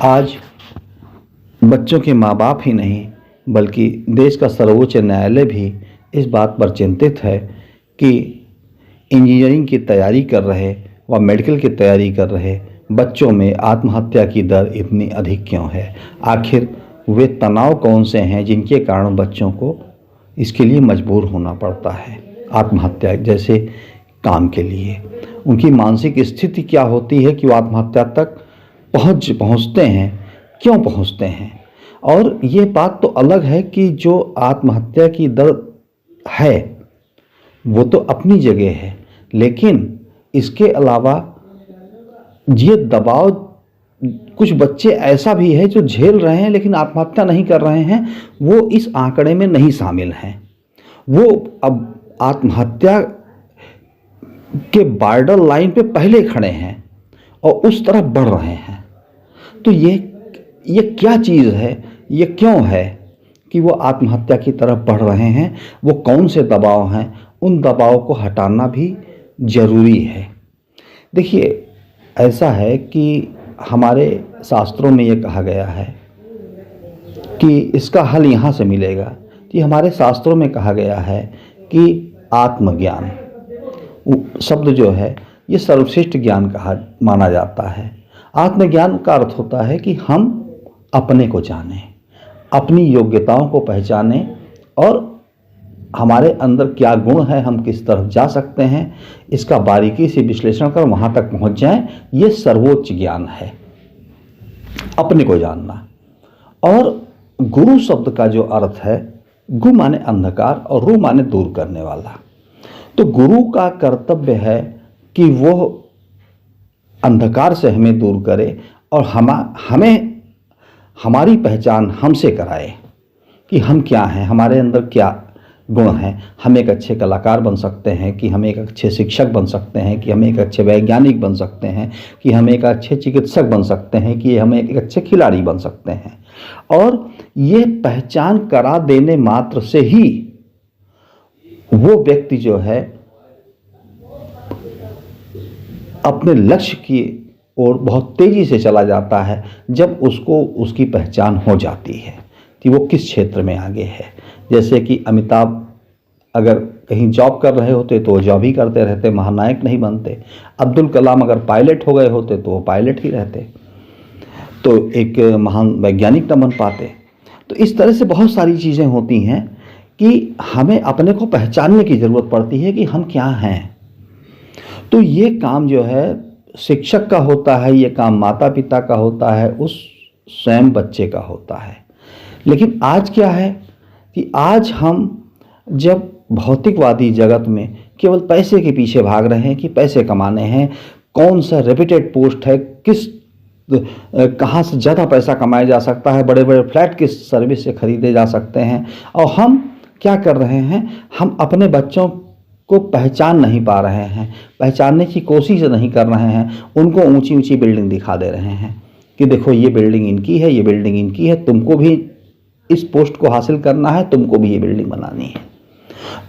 आज बच्चों के माँ बाप ही नहीं बल्कि देश का सर्वोच्च न्यायालय भी इस बात पर चिंतित है कि इंजीनियरिंग की तैयारी कर रहे व मेडिकल की तैयारी कर रहे बच्चों में आत्महत्या की दर इतनी अधिक क्यों है। आखिर वे तनाव कौन से हैं जिनके कारण बच्चों को इसके लिए मजबूर होना पड़ता है, आत्महत्या जैसे काम के लिए। उनकी मानसिक स्थिति क्या होती है कि वो आत्महत्या तक पहुँचते हैं, क्यों पहुँचते हैं। और ये बात तो अलग है कि जो आत्महत्या की दर है वो तो अपनी जगह है, लेकिन इसके अलावा ये दबाव कुछ बच्चे ऐसा भी है जो झेल रहे हैं लेकिन आत्महत्या नहीं कर रहे हैं, वो इस आंकड़े में नहीं शामिल हैं। वो अब आत्महत्या के बॉर्डर लाइन पे पहले खड़े हैं और उस तरफ बढ़ रहे हैं। तो ये क्या चीज़ है, ये क्यों है कि वो आत्महत्या की तरफ बढ़ रहे हैं। वो कौन से दबाव हैं, उन दबाव को हटाना भी ज़रूरी है। देखिए, ऐसा है कि हमारे शास्त्रों में ये कहा गया है कि इसका हल यहाँ से मिलेगा कि हमारे शास्त्रों में कहा गया है कि आत्मज्ञान शब्द जो है ये सर्वश्रेष्ठ ज्ञान कहा माना जाता है। आत्मज्ञान का अर्थ होता है कि हम अपने को जानें, अपनी योग्यताओं को पहचानें और हमारे अंदर क्या गुण है, हम किस तरफ जा सकते हैं, इसका बारीकी से विश्लेषण कर वहाँ तक पहुँच जाएं। ये सर्वोच्च ज्ञान है, अपने को जानना। और गुरु शब्द का जो अर्थ है, गु माने अंधकार और रु माने दूर करने वाला। तो गुरु का कर्तव्य है कि वो अंधकार से हमें दूर करे और हमें हमारी पहचान हमसे कराए कि हम क्या हैं, हमारे अंदर क्या गुण हैं। हम एक अच्छे कलाकार बन सकते हैं, कि हम एक अच्छे शिक्षक बन सकते हैं, कि हम एक अच्छे वैज्ञानिक बन सकते हैं, कि हम एक अच्छे चिकित्सक बन सकते हैं, कि हम एक अच्छे खिलाड़ी बन सकते हैं। और ये पहचान करा देने मात्र से ही वो व्यक्ति जो है अपने लक्ष्य की ओर बहुत तेजी से चला जाता है, जब उसको उसकी पहचान हो जाती है कि वो किस क्षेत्र में आगे है। जैसे कि अमिताभ अगर कहीं जॉब कर रहे होते तो वो जॉब ही करते रहते, महानायक नहीं बनते। अब्दुल कलाम अगर पायलट हो गए होते तो वो पायलट ही रहते, तो एक महान वैज्ञानिक न बन पाते। तो इस तरह से बहुत सारी चीज़ें होती हैं कि हमें अपने को पहचानने की ज़रूरत पड़ती है कि हम क्या हैं। तो ये काम जो है शिक्षक का होता है, ये काम माता पिता का होता है, उस स्वयं बच्चे का होता है। लेकिन आज क्या है कि आज हम जब भौतिकवादी जगत में केवल पैसे के पीछे भाग रहे हैं कि पैसे कमाने हैं, कौन सा रेप्यूटेड पोस्ट है, कहाँ से ज़्यादा पैसा कमाया जा सकता है, बड़े बड़े फ्लैट किस सर्विस से खरीदे जा सकते हैं। और हम क्या कर रहे हैं, हम अपने बच्चों को पहचान नहीं पा रहे हैं, पहचानने की कोशिश नहीं कर रहे हैं। उनको ऊंची ऊंची बिल्डिंग दिखा दे रहे हैं कि देखो ये बिल्डिंग इनकी है, ये बिल्डिंग इनकी है, तुमको भी इस पोस्ट को हासिल करना है, तुमको भी ये बिल्डिंग बनानी है।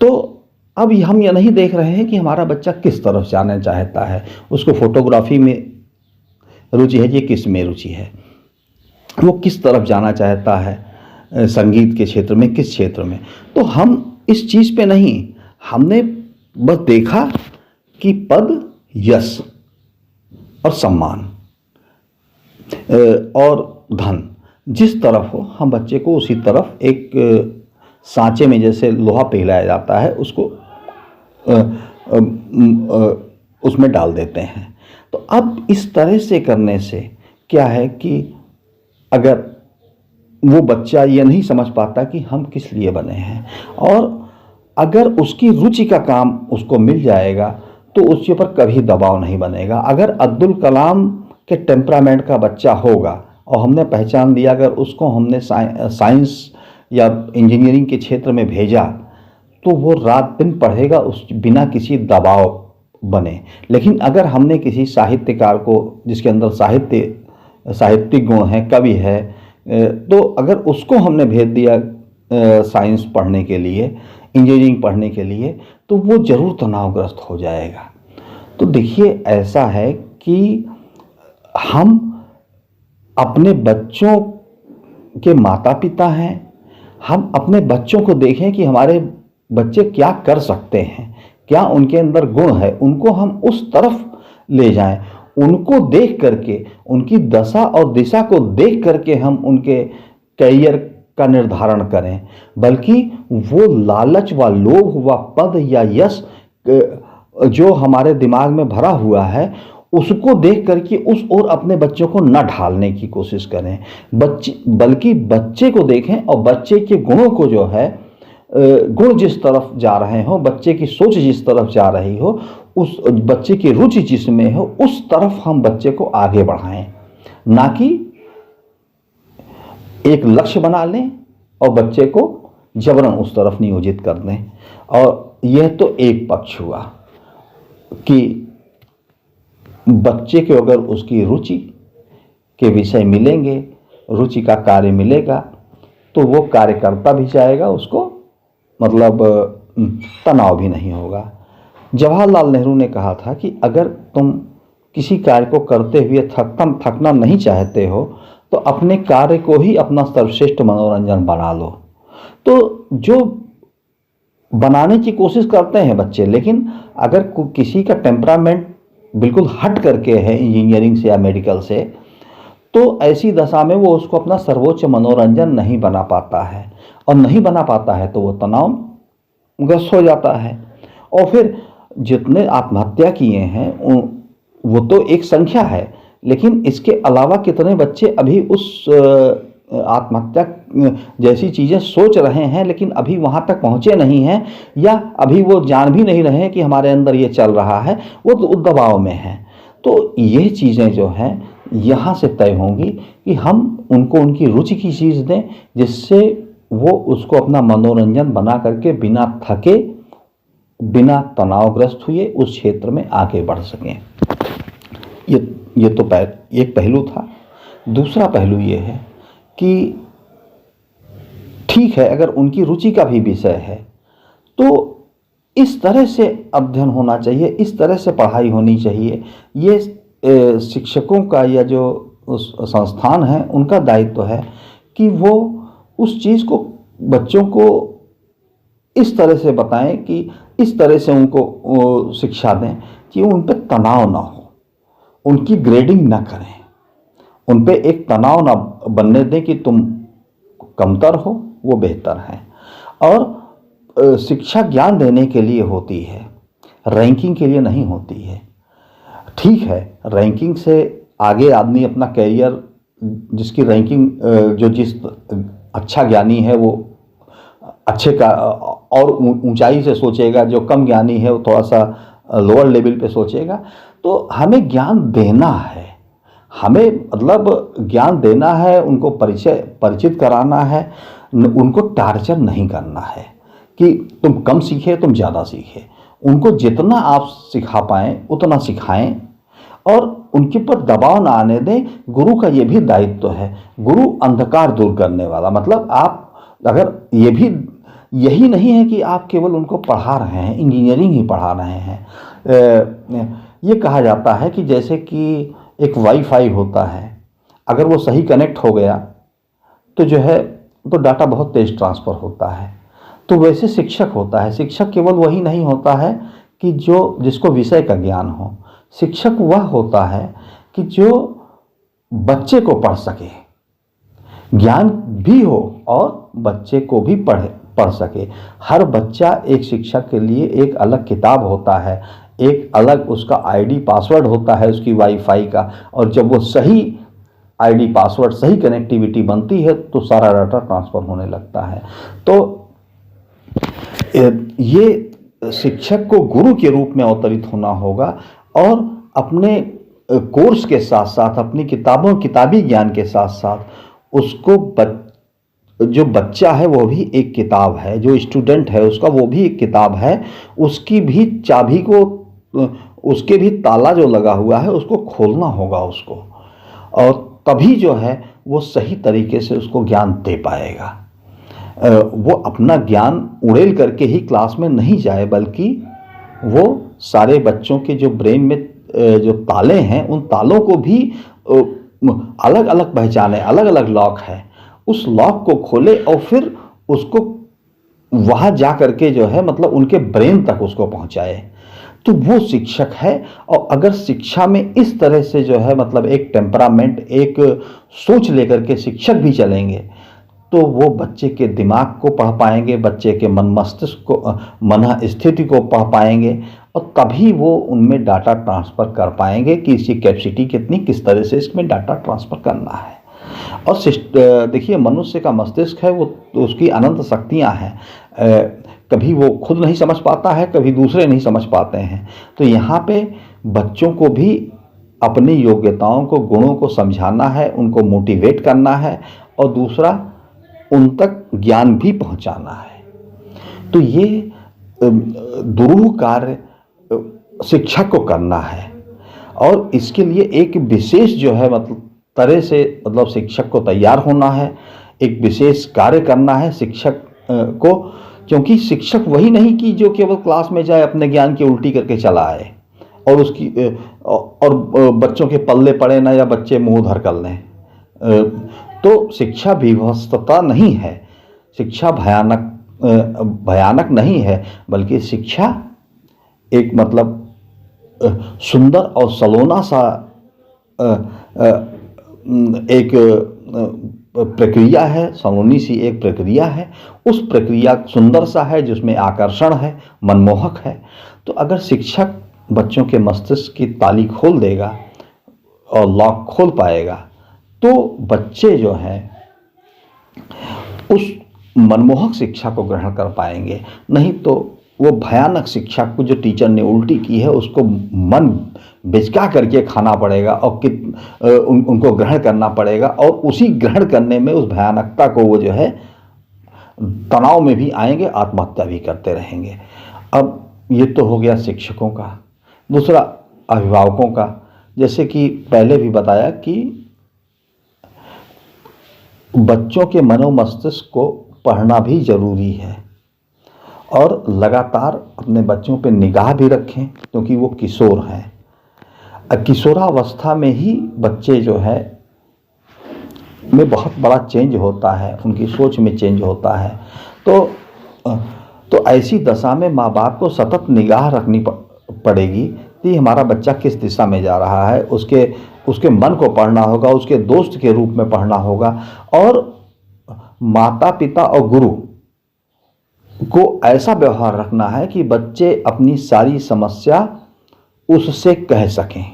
तो अब हम ये नहीं देख रहे हैं कि हमारा बच्चा किस तरफ जाना चाहता है। उसको फोटोग्राफी में रुचि है, ये किस में रुचि है, वो किस तरफ जाना चाहता है, संगीत के क्षेत्र में, किस क्षेत्र में। तो हम इस चीज़ पे नहीं, हमने बस देखा कि पद, यश और सम्मान और धन जिस तरफ हो, हम बच्चे को उसी तरफ एक सांचे में जैसे लोहा पिघलाया जाता है उसको उसमें डाल देते हैं। तो अब इस तरह से करने से क्या है कि अगर वो बच्चा ये नहीं समझ पाता कि हम किस लिए बने हैं, और अगर उसकी रुचि का काम उसको मिल जाएगा तो उसके ऊपर कभी दबाव नहीं बनेगा। अगर अब्दुल कलाम के टेम्परामेंट का बच्चा होगा और हमने पहचान दिया, अगर उसको हमने साइंस या इंजीनियरिंग के क्षेत्र में भेजा तो वो रात दिन पढ़ेगा उस बिना किसी दबाव बने। लेकिन अगर हमने किसी साहित्यकार को जिसके अंदर साहित्यिक गुण है, कवि है, तो अगर उसको हमने भेज दिया साइंस पढ़ने के लिए, इंजीनियरिंग पढ़ने के लिए, तो वो ज़रूर तनावग्रस्त हो जाएगा। तो देखिए, ऐसा है कि हम अपने बच्चों के माता पिता हैं, हम अपने बच्चों को देखें कि हमारे बच्चे क्या कर सकते हैं, क्या उनके अंदर गुण है, उनको हम उस तरफ ले जाएं। उनको देख करके, उनकी दशा और दिशा को देख करके हम उनके करियर का निर्धारण करें, बल्कि वो लालच व लोभ व पद या यश जो हमारे दिमाग में भरा हुआ है उसको देख करके उस ओर अपने बच्चों को न ढालने की कोशिश करें। बल्कि बच्चे को देखें और बच्चे के गुणों को जो है, गुण जिस तरफ जा रहे हो, बच्चे की सोच जिस तरफ जा रही हो, उस बच्चे की रुचि जिसमें हो, उस तरफ हम बच्चे को आगे बढ़ाएं, ना कि एक लक्ष्य बना लें और बच्चे को जबरन उस तरफ नियोजित कर दें। और यह तो एक पक्ष हुआ कि बच्चे को अगर उसकी रुचि के विषय मिलेंगे, रुचि का कार्य मिलेगा, तो वो कार्य करता भी जाएगा, उसको मतलब तनाव भी नहीं होगा। जवाहरलाल नेहरू ने कहा था कि अगर तुम किसी कार्य को करते हुए थकना नहीं चाहते हो तो अपने कार्य को ही अपना सर्वश्रेष्ठ मनोरंजन बना लो। तो जो बनाने की कोशिश करते हैं बच्चे, लेकिन अगर किसी का टेम्परामेंट बिल्कुल हट करके है इंजीनियरिंग से या मेडिकल से, तो ऐसी दशा में वो उसको अपना सर्वोच्च मनोरंजन नहीं बना पाता है, और नहीं बना पाता है तो वो तनावग्रस्त हो जाता है। और फिर जितने आत्महत्या किए हैं वो तो एक संख्या है, लेकिन इसके अलावा कितने बच्चे अभी उस आत्महत्या जैसी चीज़ें सोच रहे हैं, लेकिन अभी वहाँ तक पहुँचे नहीं हैं, या अभी वो जान भी नहीं रहे हैं कि हमारे अंदर ये चल रहा है, वो तो दबाव में है। तो ये चीज़ें जो हैं यहाँ से तय होंगी कि हम उनको उनकी रुचि की चीज़ दें, जिससे वो उसको अपना मनोरंजन बना करके बिना थके, बिना तनावग्रस्त हुए उस क्षेत्र में आगे बढ़ सकें। ये तो एक पहलू था। दूसरा पहलू ये है कि ठीक है, अगर उनकी रुचि का भी विषय है तो इस तरह से अध्ययन होना चाहिए, इस तरह से पढ़ाई होनी चाहिए। ये शिक्षकों का या जो संस्थान है उनका दायित्व है कि वो उस चीज़ को बच्चों को इस तरह से बताएं, कि इस तरह से उनको शिक्षा दें कि उन पर तनाव ना हो, उनकी ग्रेडिंग ना करें, उन पे एक तनाव ना बनने दें कि तुम कमतर हो, वो बेहतर है। और शिक्षा ज्ञान देने के लिए होती है, रैंकिंग के लिए नहीं होती है। ठीक है, रैंकिंग से आगे आदमी अपना कैरियर, जिसकी रैंकिंग जो जिस अच्छा ज्ञानी है वो अच्छे का और ऊंचाई से सोचेगा, जो कम ज्ञानी है वो थोड़ा सा लोअर लेवल पे सोचेगा। तो हमें ज्ञान देना है, हमें मतलब ज्ञान देना है, उनको परिचित कराना है, उनको टार्चर नहीं करना है कि तुम कम सीखे, तुम ज़्यादा सीखे। उनको जितना आप सिखा पाएँ उतना सिखाएं और उनके ऊपर दबाव ना आने दें। गुरु का ये भी दायित्व है, गुरु अंधकार दूर करने वाला। मतलब आप अगर यही नहीं है कि आप केवल उनको पढ़ा रहे हैं, इंजीनियरिंग ही पढ़ा रहे हैं। ये कहा जाता है कि जैसे कि एक वाईफाई होता है, अगर वो सही कनेक्ट हो गया तो जो है तो डाटा बहुत तेज ट्रांसफ़र होता है। तो वैसे शिक्षक होता है, शिक्षक केवल वही नहीं होता है कि जिसको विषय का ज्ञान हो। शिक्षक वह होता है कि जो बच्चे को पढ़ सके, ज्ञान भी हो और बच्चे को भी पढ़ सके। हर बच्चा एक शिक्षक के लिए एक अलग किताब होता है, एक अलग उसका आईडी पासवर्ड होता है उसकी वाईफाई का, और जब वो सही आईडी पासवर्ड, सही कनेक्टिविटी बनती है तो सारा डाटा ट्रांसफ़र होने लगता है। तो ये शिक्षक को गुरु के रूप में अवतरित होना होगा और अपने कोर्स के साथ साथ, अपनी किताबी ज्ञान के साथ साथ उसको जो बच्चा है वो भी एक किताब है, जो स्टूडेंट है उसका वो भी एक किताब है। उसकी भी चाबी को, उसके भी ताला जो लगा हुआ है उसको खोलना होगा उसको, और तभी जो है वो सही तरीके से उसको ज्ञान दे पाएगा। वो अपना ज्ञान उड़ेल करके ही क्लास में नहीं जाए, बल्कि वो सारे बच्चों के जो ब्रेन में जो ताले हैं उन तालों को भी अलग अलग पहचाने, अलग अलग लॉक है, उस लॉक को खोले और फिर उसको वहाँ जा करके जो है मतलब उनके ब्रेन तक उसको पहुँचाए, तो वो शिक्षक है। और अगर शिक्षा में इस तरह से जो है मतलब एक टेम्परामेंट, एक सोच लेकर के शिक्षक भी चलेंगे, तो वो बच्चे के दिमाग को पढ़ पाएंगे, बच्चे के मन मस्तिष्क को, मन स्थिति को पढ़ पाएंगे, और तभी वो उनमें डाटा ट्रांसफ़र कर पाएंगे कि इसकी कैपेसिटी कितनी, किस तरह से इसमें डाटा ट्रांसफ़र करना है। और देखिए, मनुष्य का मस्तिष्क है वो, तो उसकी अनंत शक्तियाँ हैं। कभी वो खुद नहीं समझ पाता है, कभी दूसरे नहीं समझ पाते हैं। तो यहाँ पे बच्चों को भी अपनी योग्यताओं को, गुणों को समझाना है, उनको मोटिवेट करना है, और दूसरा उन तक ज्ञान भी पहुँचाना है। तो ये दुरूह कार्य शिक्षक को करना है, और इसके लिए एक विशेष जो है मतलब तरह से मतलब शिक्षक को तैयार होना है, एक विशेष कार्य करना है शिक्षक को। क्योंकि शिक्षक वही नहीं कि जो केवल क्लास में जाए, अपने ज्ञान की उल्टी करके चला आए और उसकी और बच्चों के पल्ले पड़े ना, या बच्चे मुंह धर कर लें। तो शिक्षा विवस्त्रता नहीं है, शिक्षा भयानक नहीं है, बल्कि शिक्षा एक मतलब सुंदर और सलोना सा एक प्रक्रिया है, सलोनी सी एक प्रक्रिया है। उस प्रक्रिया सुंदर सा है, जिसमें आकर्षण है, मनमोहक है। तो अगर शिक्षक बच्चों के मस्तिष्क की ताली खोल देगा और लॉक खोल पाएगा, तो बच्चे जो हैं उस मनमोहक शिक्षा को ग्रहण कर पाएंगे। नहीं तो वो भयानक शिक्षा को जो टीचर ने उल्टी की है, उसको मन बिचका करके खाना पड़ेगा और उनको ग्रहण करना पड़ेगा, और उसी ग्रहण करने में उस भयानकता को वो जो है तनाव में भी आएंगे, आत्महत्या भी करते रहेंगे। अब ये तो हो गया शिक्षकों का। दूसरा अभिभावकों का, जैसे कि पहले भी बताया कि बच्चों के मनोमस्तिष्क को पढ़ना भी ज़रूरी है, और लगातार अपने बच्चों पे निगाह भी रखें, क्योंकि वो किशोर हैं। किशोरावस्था में ही बच्चे जो है में बहुत बड़ा चेंज होता है, उनकी सोच में चेंज होता है। तो ऐसी दशा में माँ बाप को सतत निगाह रखनी पड़ेगी कि हमारा बच्चा किस दिशा में जा रहा है। उसके मन को पढ़ना होगा, उसके दोस्त के रूप में पढ़ना होगा, और माता पिता और गुरु को ऐसा व्यवहार रखना है कि बच्चे अपनी सारी समस्या उससे कह सकें।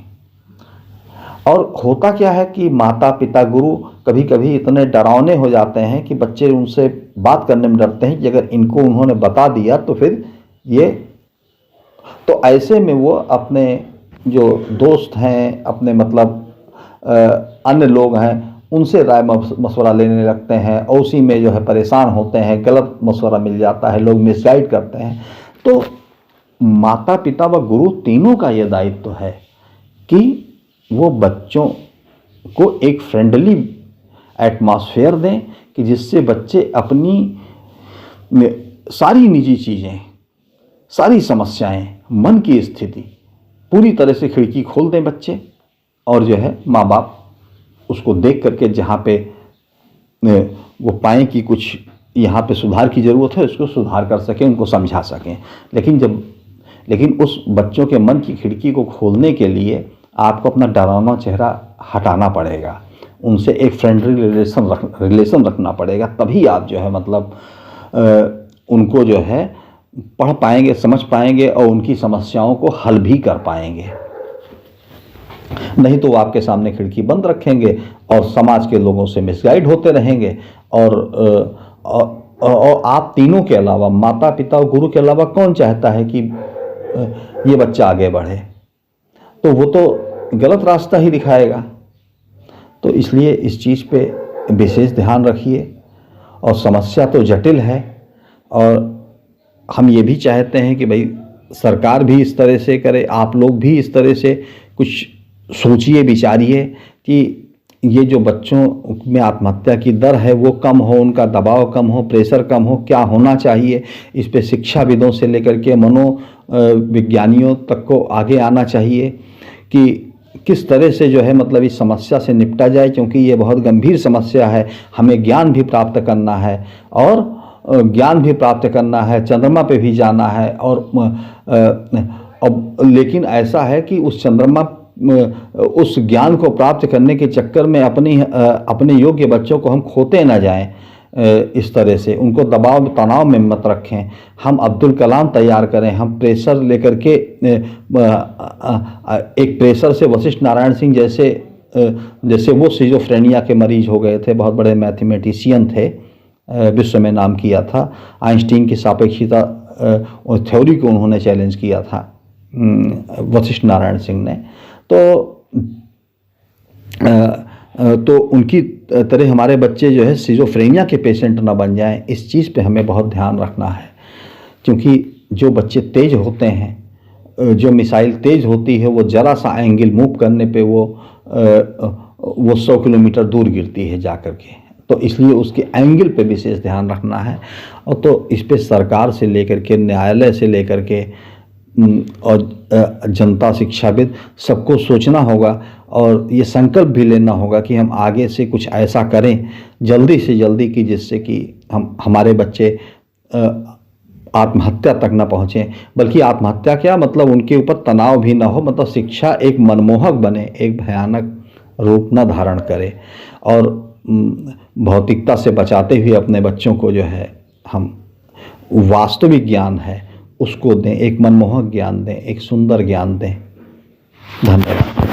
और होता क्या है कि माता पिता गुरु कभी कभी इतने डरावने हो जाते हैं कि बच्चे उनसे बात करने में डरते हैं कि अगर इनको उन्होंने बता दिया तो फिर ये, तो ऐसे में वो अपने जो दोस्त हैं, अपने मतलब अन्य लोग हैं, उनसे राय मशवरा लेने लगते हैं, और उसी में जो है परेशान होते हैं, गलत मशवरा मिल जाता है, लोग मिसगाइड करते हैं। तो माता पिता व गुरु तीनों का ये दायित्व है कि वो बच्चों को एक फ्रेंडली एटमॉस्फेयर दें, कि जिससे बच्चे अपनी सारी निजी चीज़ें, सारी समस्याएं, मन की स्थिति पूरी तरह से खिड़की खोल दें बच्चे, और जो है माँ बाप उसको देख करके जहाँ पे वो पाएँ कि कुछ यहाँ पे सुधार की ज़रूरत है, उसको सुधार कर सकें, उनको समझा सकें। लेकिन उस बच्चों के मन की खिड़की को खोलने के लिए आपको अपना डरावना चेहरा हटाना पड़ेगा, उनसे एक फ्रेंडली रिलेशन रखना पड़ेगा। तभी आप जो है मतलब उनको जो है पढ़ पाएंगे, समझ पाएंगे, और उनकी समस्याओं को हल भी कर पाएंगे। नहीं तो वो आपके सामने खिड़की बंद रखेंगे और समाज के लोगों से मिसगाइड होते रहेंगे, और आप तीनों के अलावा, माता पिता और गुरु के अलावा, कौन चाहता है कि ये बच्चा आगे बढ़े? तो वो तो गलत रास्ता ही दिखाएगा। तो इसलिए इस चीज़ पे विशेष ध्यान रखिए। और समस्या तो जटिल है, और हम ये भी चाहते हैं कि भाई सरकार भी इस तरह से करे, आप लोग भी इस तरह से कुछ सोचिए, विचारिए कि ये जो बच्चों में आत्महत्या की दर है वो कम हो, उनका दबाव कम हो, प्रेशर कम हो, क्या होना चाहिए। इस पे शिक्षाविदों से लेकर के मनोविज्ञानियों तक को आगे आना चाहिए कि किस तरह से जो है मतलब इस समस्या से निपटा जाए, क्योंकि ये बहुत गंभीर समस्या है। हमें ज्ञान भी प्राप्त करना है और ज्ञान भी प्राप्त करना है, चंद्रमा पे भी जाना है। और अब लेकिन ऐसा है कि उस चंद्रमा उस ज्ञान को प्राप्त करने के चक्कर में अपने योग्य बच्चों को हम खोते ना जाएं। इस तरह से उनको दबाव तनाव में मत रखें। हम अब्दुल कलाम तैयार करें, हम प्रेशर लेकर के एक प्रेशर से वशिष्ठ नारायण सिंह जैसे वो सिजोफ्रेनिया के मरीज हो गए थे, बहुत बड़े मैथमेटिशियन थे, विश्व में नाम किया था। आइंस्टीन की सापेक्षिता थ्योरी को उन्होंने चैलेंज किया था, वशिष्ठ नारायण सिंह ने। तो उनकी तरह हमारे बच्चे जो है सिजोफ्रेनिया के पेशेंट ना बन जाएं, इस चीज़ पे हमें बहुत ध्यान रखना है। क्योंकि जो बच्चे तेज होते हैं, जो मिसाइल तेज होती है, वो ज़रा सा एंगल मूव करने पे वो 100 किलोमीटर दूर गिरती है जा कर के। तो इसलिए उसके एंगल पे विशेष ध्यान रखना है। और तो इस पे सरकार से लेकर के, न्यायालय से लेकर के और जनता, शिक्षाविद, सबको सोचना होगा और ये संकल्प भी लेना होगा कि हम आगे से कुछ ऐसा करें जल्दी से जल्दी कि जिससे कि हमारे बच्चे आत्महत्या तक न पहुँचें। बल्कि आत्महत्या क्या, मतलब उनके ऊपर तनाव भी ना हो, मतलब शिक्षा एक मनमोहक बने, एक भयानक रूप न धारण करे। और भौतिकता से बचाते हुए अपने बच्चों को जो है हम वास्तविक ज्ञान है उसको दें, एक मनमोहक ज्ञान दें, एक सुंदर ज्ञान दें। धन्यवाद।